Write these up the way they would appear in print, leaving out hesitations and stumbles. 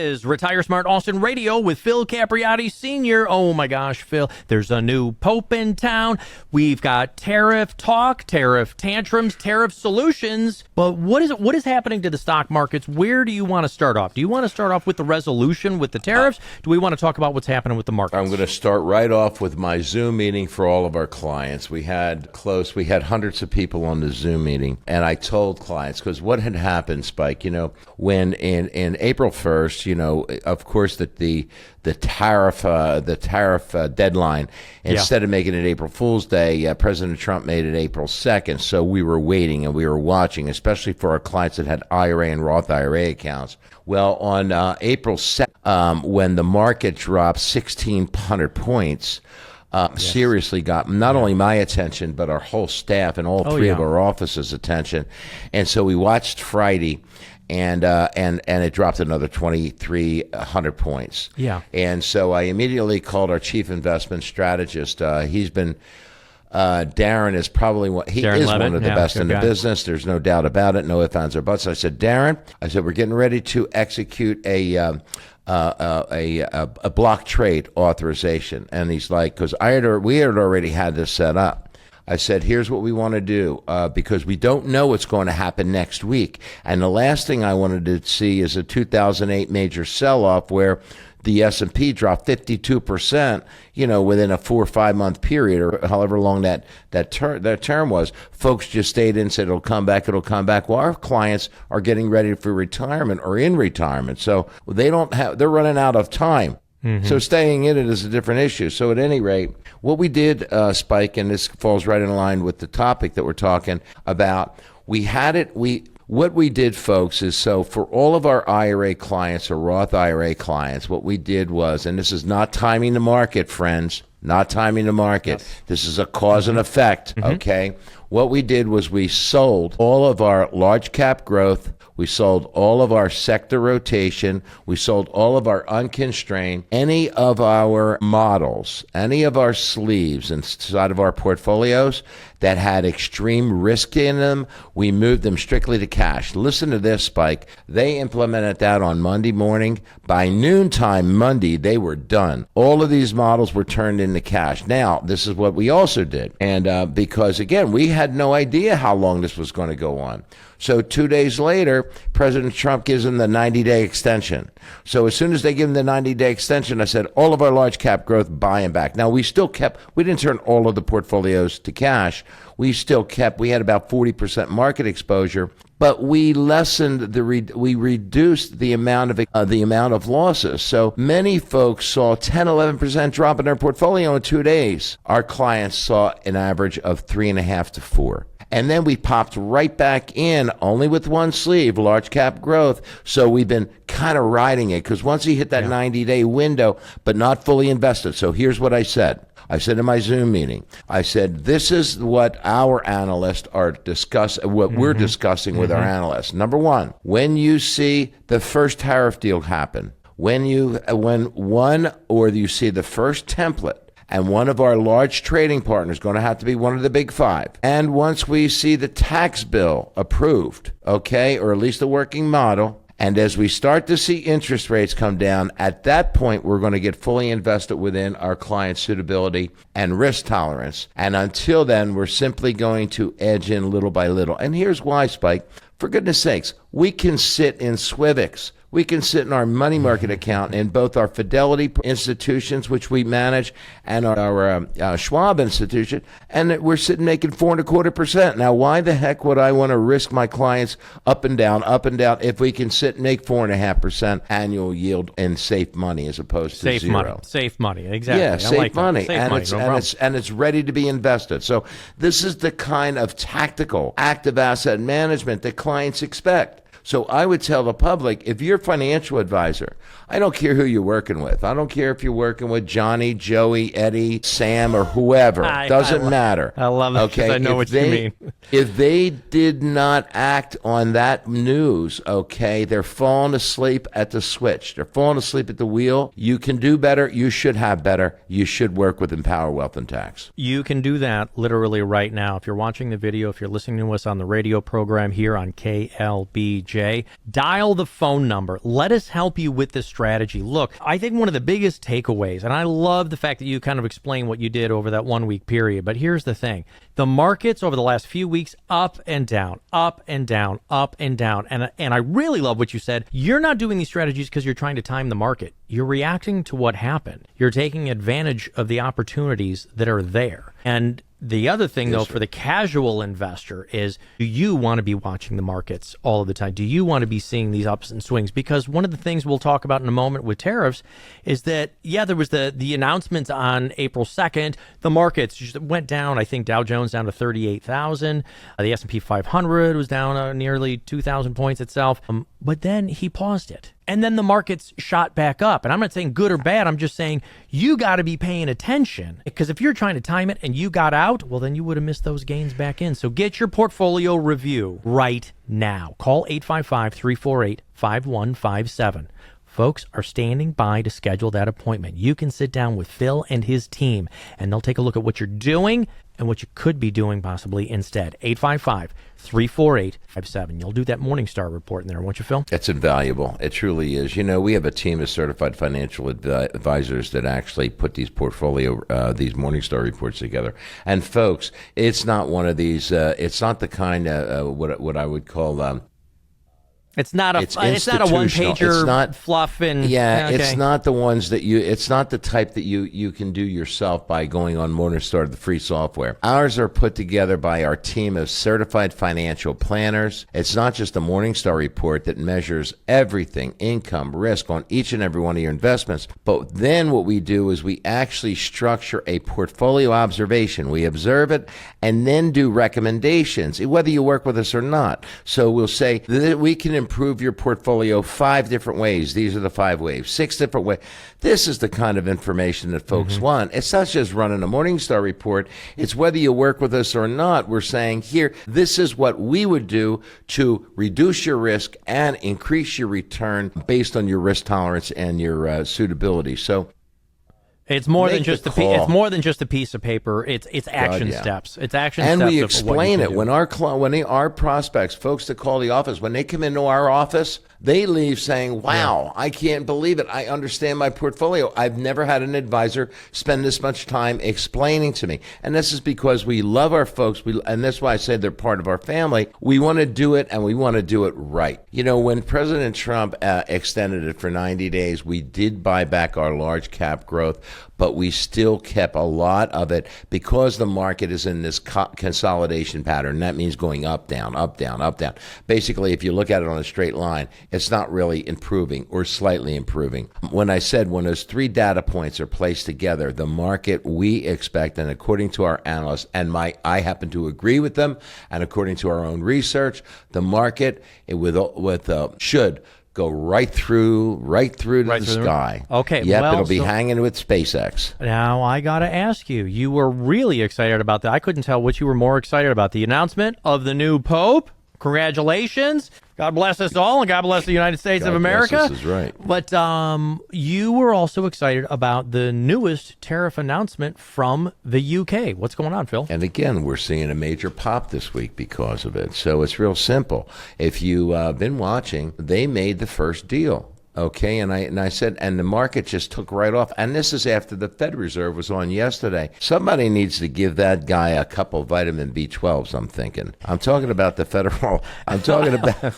is Retire Smart Austin Radio with Phil Capriotti Sr. Oh my gosh, Phil, there's a new pope in town. We've got tariff talk, tariff tantrums, tariff solutions. But what is happening to the stock markets? Where do you want to start off? Do you want to start off with the resolution with the tariffs? Do we want to talk about what's happening with the markets? I'm going to start right off with my Zoom meeting for all of our clients. We had hundreds of people on the Zoom meeting, and I told clients, because what had happened, Spike, when in April 1st, of course that the tariff deadline, instead of making it April Fool's Day, President Trump made it April 2nd. So we were waiting and we were watching, especially for our clients that had IRA and Roth IRA accounts. Well, on April 2nd, when the market dropped 1,600 points, seriously got not only my attention, but our whole staff and all three of our offices' attention. And so we watched Friday, and it dropped another 2,300 points. Yeah. And so I immediately called our chief investment strategist. He's been Darren is probably one of the best in the business. There's no doubt about it. No ifs, ands, or buts. I said, Darren, we're getting ready to execute a block trade authorization. And he's like, because we had already had this set up. I said, here's what we want to do, because we don't know what's going to happen next week. And the last thing I wanted to see is a 2008 major sell-off where the S&P dropped 52%, within a 4 or 5 month period, or however long that term was. Folks just stayed in and said, it'll come back. Well, our clients are getting ready for retirement or in retirement. So they're running out of time. Mm-hmm. So staying in it is a different issue. So at any rate, what we did, Spike, and this falls right in line with the topic that we're talking about, what we did, folks, is so for all of our IRA clients or Roth IRA clients, what we did was, and this is not timing the market, friends, not timing the market. Yes. This is a cause and effect, okay? What we did was we sold all of our large cap growth. We sold all of our sector rotation. We sold all of our unconstrained. Any of our models, any of our sleeves inside of our portfolios that had extreme risk in them, we moved them strictly to cash. Listen to this, Spike. They implemented that on Monday morning. By noontime Monday, they were done. All of these models were turned into cash. Now, this is what we also did. And because, again, we had no idea how long this was going to go on. So 2 days later, President Trump gives them the 90-day extension. So as soon as they give them the 90-day extension, I said, all of our large cap growth, buy them back. Now, we didn't turn all of the portfolios to cash. We had about 40% market exposure, but we lessened we reduced the amount of losses. So many folks saw 10, 11% drop in their portfolio in 2 days. Our clients saw an average of 3.5 to 4. And then we popped right back in, only with one sleeve, large cap growth. So we've been kind of riding it, because once you hit that 90-day window, but not fully invested. So here's what I said. I said in my Zoom meeting, I said, this is what our analysts are we're discussing with our analysts. Number one, when you see the first tariff deal happen, when you see the first template, and one of our large trading partners going to have to be one of the big five. And once we see the tax bill approved, okay, or at least the working model, and as we start to see interest rates come down, at that point, we're going to get fully invested within our client suitability and risk tolerance. And until then, we're simply going to edge in little by little. And here's why, Spike. For goodness sakes, we can sit in Swivix. We can sit in our money market account in both our Fidelity institutions, which we manage, and our Schwab institution, and we're sitting making 4.25%. Now, why the heck would I want to risk my clients up and down, if we can sit and make 4.5% annual yield in safe money as opposed to zero? Safe money, exactly. Yeah, safe money, and it's ready to be invested. So this is the kind of tactical, active asset management that clients expect. So I would tell the public, if you're a financial advisor, I don't care who you're working with. I don't care if you're working with Johnny, Joey, Eddie, Sam, or whoever. Doesn't matter. I love it, because I know what you mean. If they did not act on that news, okay, they're falling asleep at the switch. They're falling asleep at the wheel. You can do better. You should have better. You should work with Empower Wealth and Tax. You can do that literally right now. If you're watching the video, if you're listening to us on the radio program here on KLBJ, Jay. Dial the phone number. Let us help you with this strategy. Look, I think one of the biggest takeaways, and I love the fact that you kind of explain what you did over that 1 week period, but here's the thing. The markets over the last few weeks, up and down, up and down, up and down. And I really love what you said. You're not doing these strategies because you're trying to time the market. You're reacting to what happened. You're taking advantage of the opportunities that are there. And the other thing, though, for the casual investor is, do you want to be watching the markets all of the time? Do you want to be seeing these ups and swings? Because one of the things we'll talk about in a moment with tariffs is that, yeah, there was the announcement on April 2nd. The markets just went down. I think Dow Jones down to 38,000. The S&P 500 was down nearly 2,000 points itself. But then he paused it. And then the markets shot back up. And I'm not saying good or bad. I'm just saying you got to be paying attention. Because if you're trying to time it and you got out, well, then you would have missed those gains back in. So get your portfolio review right now. Call 855-348-5157. Folks are standing by to schedule that appointment. You can sit down with Phil and his team, and they'll take a look at what you're doing and what you could be doing possibly instead. 855-348-57. You'll do that Morningstar report in there, won't you, Phil? It's invaluable. It truly is. You know, we have a team of certified financial advisors that actually put these these Morningstar reports together. And folks, it's not one of these, it's not the kind of what I would call... It's not a one-pager, it's not fluff and... Yeah, okay. It's not the ones that it's not the type that you can do yourself by going on Morningstar, the free software. Ours are put together by our team of certified financial planners. It's not just a Morningstar report that measures everything, income, risk on each and every one of your investments. But then what we do is we actually structure a portfolio observation. We observe it and then do recommendations, whether you work with us or not. So we'll say that we can improve your portfolio 5 different ways. These are the 5 ways, 6 different ways. This is the kind of information that folks want. It's not just running a Morningstar report. It's whether you work with us or not. We're saying here, this is what we would do to reduce your risk and increase your return based on your risk tolerance and your suitability. So it's more than just it's more than just a piece of paper. It's action steps. It's action steps. And we explain it when our prospects, folks that call the office, when they come into our office, they leave saying, wow, I can't believe it. I understand my portfolio. I've never had an advisor spend this much time explaining to me. And this is because we love our folks. And that's why I say they're part of our family. We want to do it, and we want to do it right. You know, when President Trump extended it for 90 days, we did buy back our large cap growth, but we still kept a lot of it because the market is in this consolidation pattern. That means going up, down, up, down, up, down. Basically, if you look at it on a straight line, it's not really improving or slightly improving. When I said when those 3 data points are placed together, the market, we expect, and according to our analysts, and I happen to agree with them, and according to our own research, the market should go right through the sky. Okay. Yep, it'll be hanging with SpaceX. Now, I got to ask you, you were really excited about that. I couldn't tell which you were more excited about, the announcement of the new Pope. Congratulations. God bless us all, and God bless the United States of America. Bless us is right. But you were also excited about the newest tariff announcement from the UK. What's going on, Phil? And again, we're seeing a major pop this week because of it. So it's real simple. If you've been watching, they made the first deal. Okay, and I said, and the market just took right off. And this is after the Fed Reserve was on yesterday. Somebody needs to give that guy a couple vitamin B12s, I'm thinking. I'm talking about the federal. I'm talking about the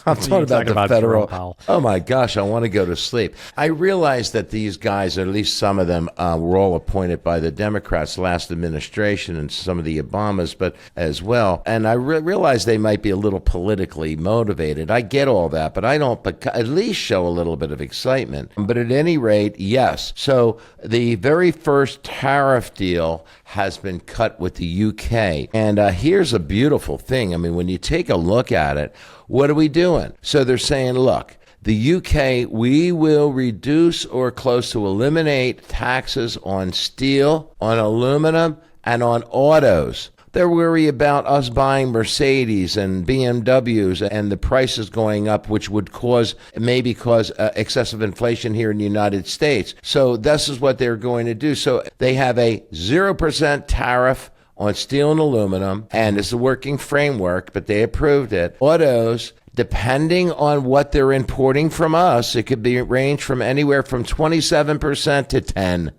federal. Oh my gosh, I want to go to sleep. I realize that these guys, or at least some of them, were all appointed by the Democrats last administration and some of the Obamas, but as well. And I realize they might be a little politically motivated. I get all that, but I don't. But at least show a little bit of excitement. But at any rate, yes. So the very first tariff deal has been cut with the UK. And here's a beautiful thing. I mean, when you take a look at it, what are we doing? So they're saying, look, the UK, we will reduce or close to eliminate taxes on steel, on aluminum, and on autos. They're worried about us buying Mercedes and BMWs and the prices going up, which would maybe cause excessive inflation here in the United States. So this is what they're going to do. So they have a 0% tariff on steel and aluminum, and it's a working framework, but they approved it. Autos, depending on what they're importing from us, it could be range from anywhere from 27% to 10%.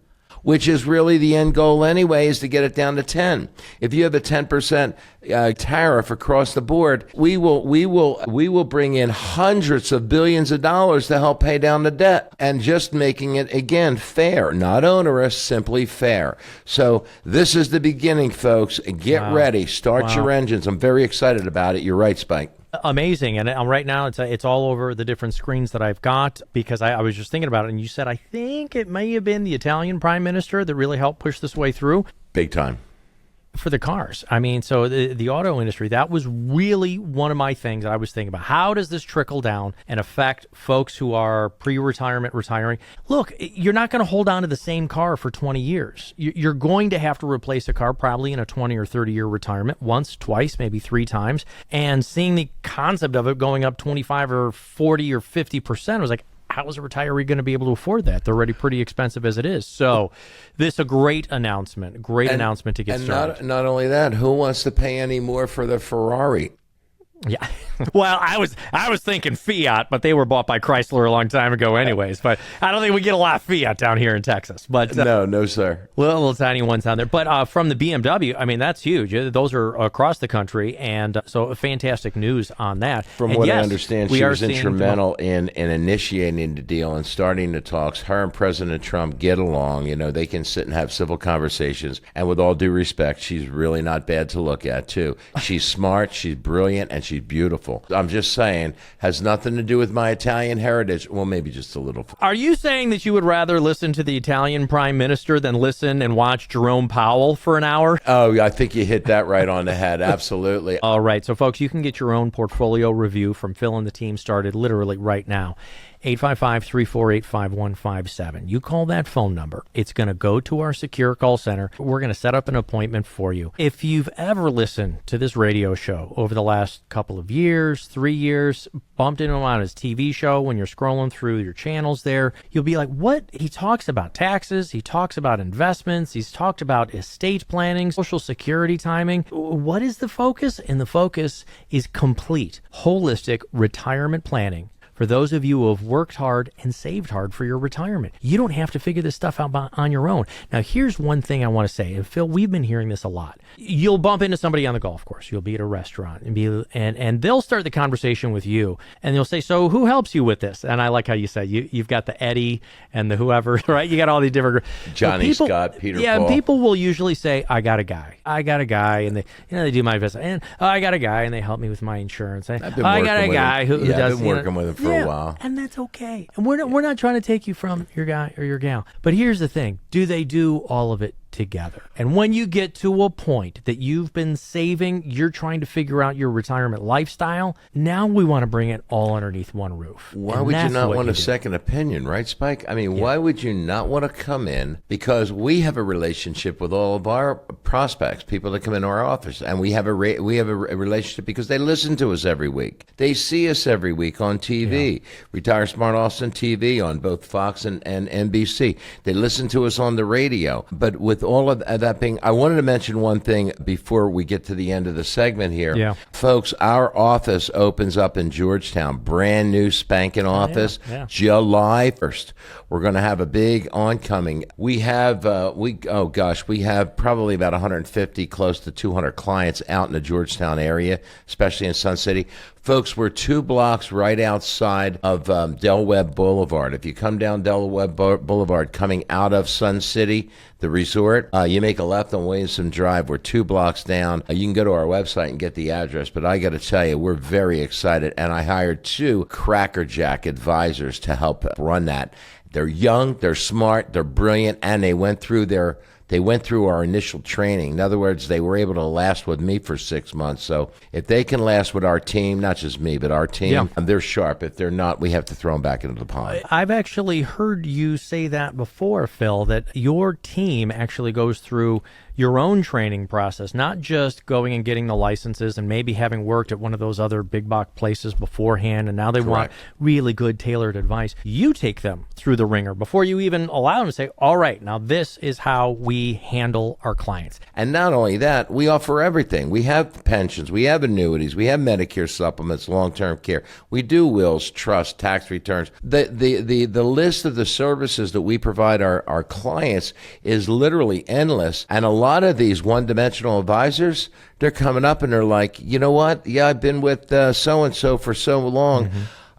Which is really the end goal anyway, is to get it down to 10. If you have a 10% tariff across the board, we will bring in hundreds of billions of dollars to help pay down the debt, and just making it, again, fair, not onerous, simply fair. So this is the beginning, folks. Get ready. Start your engines. I'm very excited about it. You're right, Spike. Amazing. And right now it's all over the different screens that I've got, because I was just thinking about it, and you said, I think it may have been the Italian prime minister that really helped push this way through. Big time. For the cars. I mean, so the auto industry, that was really one of my things I was thinking about. How does this trickle down and affect folks who are pre-retirement, retiring? Look, you're not going to hold on to the same car for 20 years. You're going to have to replace a car probably in a 20 or 30-year retirement once, twice, maybe 3 times. And seeing the concept of it going up 25 or 40 or 50%, I was like, how is a retiree going to be able to afford that? They're already pretty expensive as it is. So this is a great announcement to get started. And not only that, who wants to pay any more for the Ferrari? Yeah. Well, I was thinking Fiat, but they were bought by Chrysler a long time ago anyways. But I don't think we get a lot of Fiat down here in Texas. But No, sir. Little tiny ones down there. But from the BMW, I mean, that's huge. Those are across the country. And so fantastic news on that. From what I understand, she was instrumental in initiating the deal and starting the talks. Her and President Trump get along. You know, they can sit and have civil conversations. And with all due respect, she's really not bad to look at, too. She's smart, she's brilliant, and she's beautiful. I'm just saying, has nothing to do with my Italian heritage. Well, maybe just a little. Are you saying that you would rather listen to the Italian prime minister than listen and watch Jerome Powell for an hour? Oh, I think you hit that right on the head. Absolutely. All right. So, folks, you can get your own portfolio review from Phil and the team started literally right now. 855-348-5157. You call that phone number. It's going to go to our secure call center. We're going to set up an appointment for you. If you've ever listened to this radio show over the last couple of years, 3 years, bumped into him on his TV show when you're scrolling through your channels there, you'll be like, what? He talks about taxes. He talks about investments. He's talked about estate planning, Social Security timing. What is the focus? And the focus is complete, holistic retirement planning. For those of you who have worked hard and saved hard for your retirement, you don't have to figure this stuff out on your own. Now, here's one thing I want to say, and Phil, we've been hearing this a lot. You'll bump into somebody on the golf course. You'll be at a restaurant, and they'll start the conversation with you, and they'll say, "So, who helps you with this?" And I like how you said you've got the Eddie and the whoever, right? You got all these different Johnny, Scott, Peter, Paul. Yeah, people will usually say, "I got a guy," and they do my business, and I got a guy, and they help me with my insurance. I got a guy who does. I've been working with him for a while. And that's okay. And we're not trying to take you from your guy or your gal. But here's the thing. Do they do all of it together? And when you get to a point that you've been saving, you're trying to figure out your retirement lifestyle, now we want to bring it all underneath one roof. Why would you not want a second opinion, right, Spike? I mean, why would you not want to come in? Because we have a relationship with all of our prospects, people that come into our office, and we have a relationship because they listen to us every week. They see us every week on TV. Retire Smart Austin TV on both Fox and NBC. They listen to us on the radio. But with all of that being, I wanted to mention one thing before we get to the end of the segment here. Yeah. Folks, our office opens up in Georgetown, brand new spanking office, July 1st. We're going to have a big oncoming. We have, we have probably about 150, close to 200 clients out in the Georgetown area, especially in Sun City. Folks, we're 2 blocks right outside of Del Webb Boulevard. If you come down Del Webb Boulevard coming out of Sun City, the resort, you make a left on Williamson Drive. We're 2 blocks down. You can go to our website and get the address, but I got to tell you, we're very excited, and I hired 2 crackerjack advisors to help run that. They're young, they're smart, they're brilliant, and they went through our initial training. In other words, they were able to last with me for 6 months. So if they can last with our team, not just me, but our team, they're sharp. If they're not, we have to throw them back into the pond. I've actually heard you say that before, Phil, that your team actually goes through your own training process, not just going and getting the licenses and maybe having worked at one of those other big box places beforehand, and now they want really good tailored advice. You take them through the ringer before you even allow them to say, all right, now this is how we handle our clients. And not only that, we offer everything. We have pensions, we have annuities, we have Medicare supplements, long-term care. We do wills, trust, tax returns. The list of the services that we provide our clients is literally endless. And a lot of these one-dimensional advisors, they're coming up and they're like, you know what? Yeah, I've been with so-and-so for so long.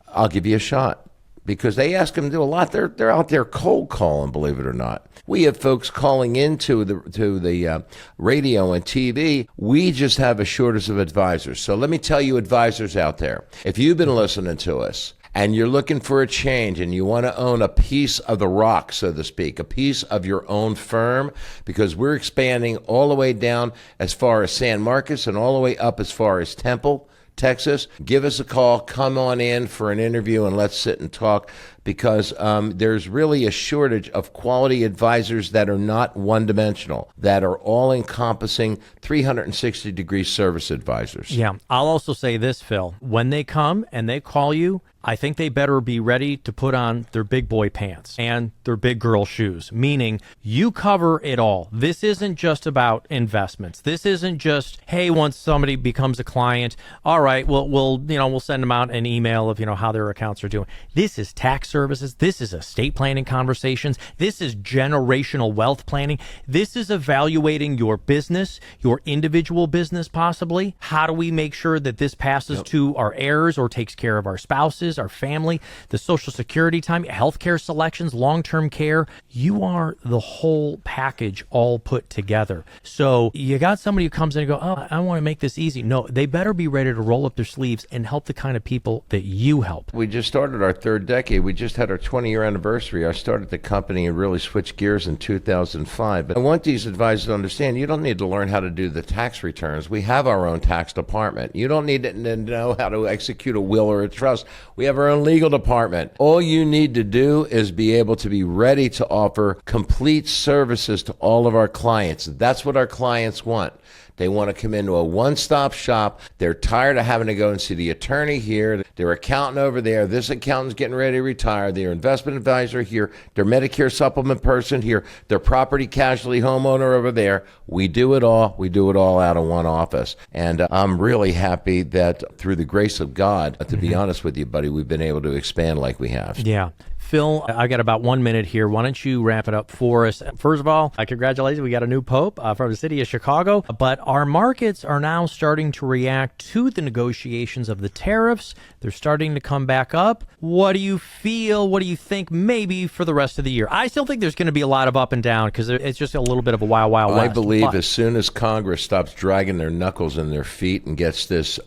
I'll give you a shot. Because they ask them to do a lot. They're out there cold calling, believe it or not. We have folks calling into the radio and TV. We just have a shortage of advisors. So let me tell you, advisors out there, if you've been listening to us and you're looking for a change and you want to own a piece of the rock, so to speak, a piece of your own firm, because we're expanding all the way down as far as San Marcos and all the way up as far as Temple, Texas, give us a call, come on in for an interview, and let's sit and talk, because there's really a shortage of quality advisors that are not one-dimensional, that are all-encompassing 360-degree service advisors. Yeah. I'll also say this, Phil. When they come and they call you, I think they better be ready to put on their big boy pants and their big girl shoes, meaning you cover it all. This isn't just about investments. This isn't just, hey, once somebody becomes a client, all right, we'll send them out an email of, how their accounts are doing. This is tax services. This is estate planning conversations. This is generational wealth planning. This is evaluating your business, your individual business possibly. How do we make sure that this passes to our heirs or takes care of our spouses, our family, the Social Security time, healthcare selections, long-term care? You are the whole package all put together. So you got somebody who comes in and go, oh, I want to make this easy. No, they better be ready to roll up their sleeves and help the kind of people that you help. We just started our third decade. We just had our 20-year anniversary. I started the company and really switched gears in 2005. But I want these advisors to understand, you don't need to learn how to do the tax returns. We have our own tax department. You don't need to know how to execute a will or a trust. We have our own legal department. All you need to do is be able to be ready to offer complete services to all of our clients. That's what our clients want. They want to come into a one-stop shop. They're tired of having to go and see the attorney here, their accountant over there, this accountant's getting ready to retire, their investment advisor here, their Medicare supplement person here, their property casualty homeowner over there. We do it all. We do it all out of one office. And I'm really happy that through the grace of God, to be honest with you, buddy, we've been able to expand like we have. Yeah. Phil, I got about 1 minute here. Why don't you wrap it up for us? First of all, congratulations. We got a new pope from the city of Chicago, but our markets are now starting to react to the negotiations of the tariffs. They're starting to come back up. What do you feel? What do you think maybe for the rest of the year? I still think there's going to be a lot of up and down because it's just a little bit of a wild west. I believe as soon as Congress stops dragging their knuckles in their feet and gets this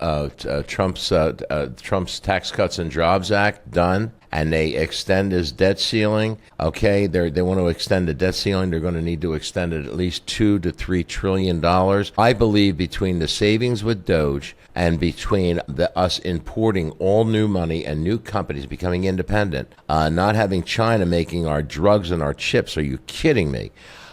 Trump's Tax Cuts and Jobs Act done, and they extend his debt ceiling, okay, they want to extend the debt ceiling, they're going to need to extend it at least $2 to $3 trillion. I believe between the savings with Doge and between us importing all new money and new companies becoming independent, not having China making our drugs and our chips, are you kidding me?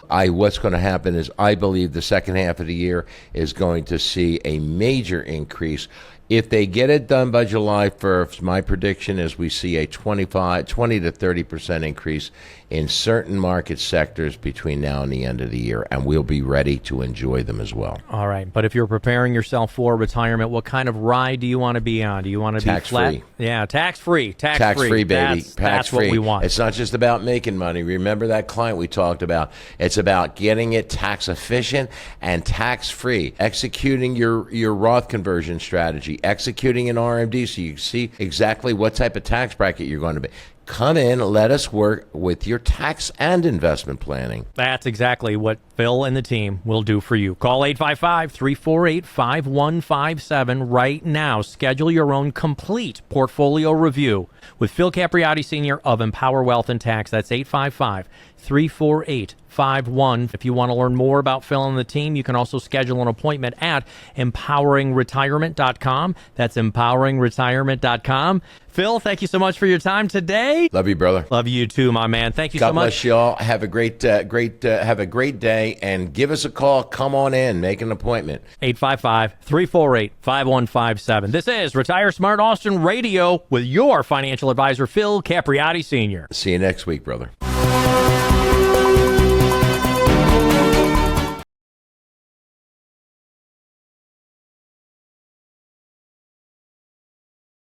What's going to happen is I believe the second half of the year is going to see a major increase. If they get it done by July 1st, my prediction is we see a 20 to 30% increase in certain market sectors between now and the end of the year, and we'll be ready to enjoy them as well. All right. But if you're preparing yourself for retirement, what kind of ride do you want to be on? Do you want to be flat? Tax-free. Yeah, tax-free. Tax-free, baby. That's what we want. It's not just about making money. Remember that client we talked about. It's about getting it tax efficient and tax-free, executing your Roth conversion strategy, executing an RMD so you see exactly what type of tax bracket you're going to be. Come in, let us work with your tax and investment planning. That's exactly what Phil and the team will do for you. Call 855-348-5157 right now. Schedule your own complete portfolio review with Phil Capriotti Sr. of Empower Wealth and Tax. That's 855-348-5157. If you want to learn more about Phil and the team, you can also schedule an appointment at empoweringretirement.com. That's empoweringretirement.com. Phil, thank you so much for your time today. okay? Love you, brother. Love you too, my man. Thank you God so much. bless y'all. Have a great day, and give us a call. Come on in, make an appointment. 855-348-5157. This is Retire Smart Austin Radio with your financial advisor, Phil Capriotti Sr. See you next week, brother.